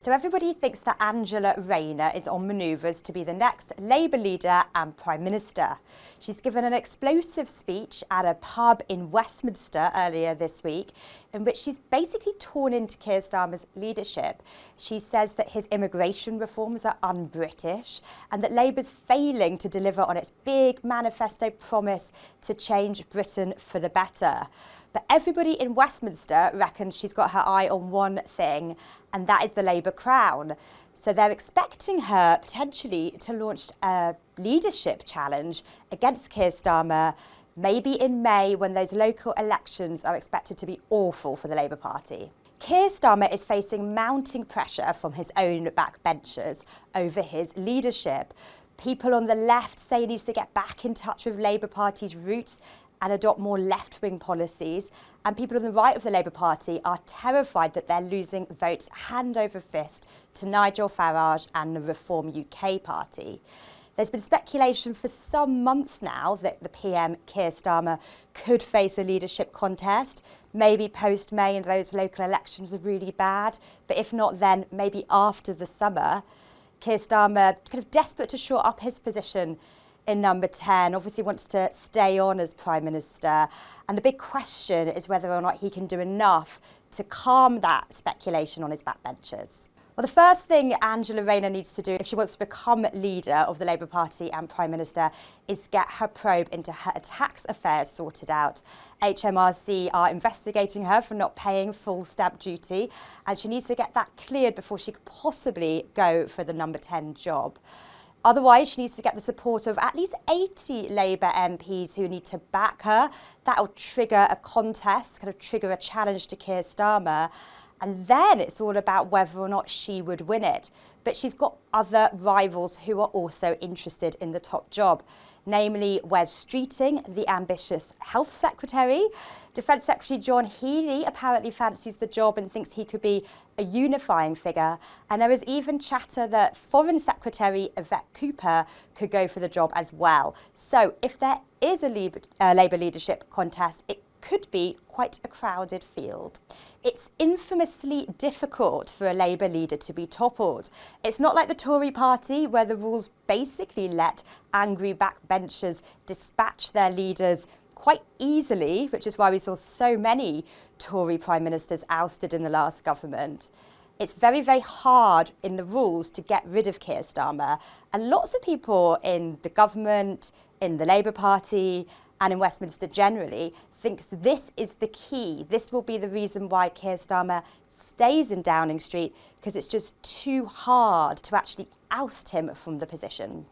So everybody thinks that Angela Rayner is on manoeuvres to be the next Labour leader and Prime Minister. She's given an explosive speech at a pub in Westminster earlier this week, in which she's basically torn into Keir Starmer's leadership. She says that his immigration reforms are un-British and that Labour's failing to deliver on its big manifesto promise to change Britain for the better. But everybody in Westminster reckons she's got her eye on one thing, and that is the Labour crown. So they're expecting her potentially to launch a leadership challenge against Keir Starmer, maybe in May, when those local elections are expected to be awful for the Labour Party. Keir Starmer is facing mounting pressure from his own backbenchers over his leadership. People on the left say he needs to get back in touch with Labour Party's roots and adopt more left-wing policies. And people on the right of the Labour Party are terrified that they're losing votes hand over fist to Nigel Farage and the Reform UK party. There's been speculation for some months now that the PM, Keir Starmer, could face a leadership contest, maybe post-May and those local elections are really bad, but if not then, maybe after the summer. Keir Starmer, kind of desperate to shore up his position in number 10, obviously wants to stay on as Prime Minister. And the big question is whether or not he can do enough to calm that speculation on his backbenchers. Well, the first thing Angela Rayner needs to do if she wants to become leader of the Labour Party and Prime Minister is get her probe into her tax affairs sorted out. HMRC are investigating her for not paying full stamp duty, and she needs to get that cleared before she could possibly go for the number 10 job. Otherwise, she needs to get the support of at least 80 Labour MPs who need to back her. That'll trigger a contest, kind of trigger a challenge to Keir Starmer. And then it's all about whether or not she would win it. But she's got other rivals who are also interested in the top job, namely Wes Streeting, the ambitious Health Secretary. Defence Secretary John Healey apparently fancies the job and thinks he could be a unifying figure. And there is even chatter that Foreign Secretary Yvette Cooper could go for the job as well. So if there is a Labour leadership contest, it could be quite a crowded field. It's infamously difficult for a Labour leader to be toppled. It's not like the Tory party, where the rules basically let angry backbenchers dispatch their leaders quite easily, which is why we saw so many Tory prime ministers ousted in the last government. It's very, very hard in the rules to get rid of Keir Starmer, and lots of people in the government, in the Labour Party, and in Westminster generally, thinks this is the key. This will be the reason why Keir Starmer stays in Downing Street, because it's just too hard to actually oust him from the position.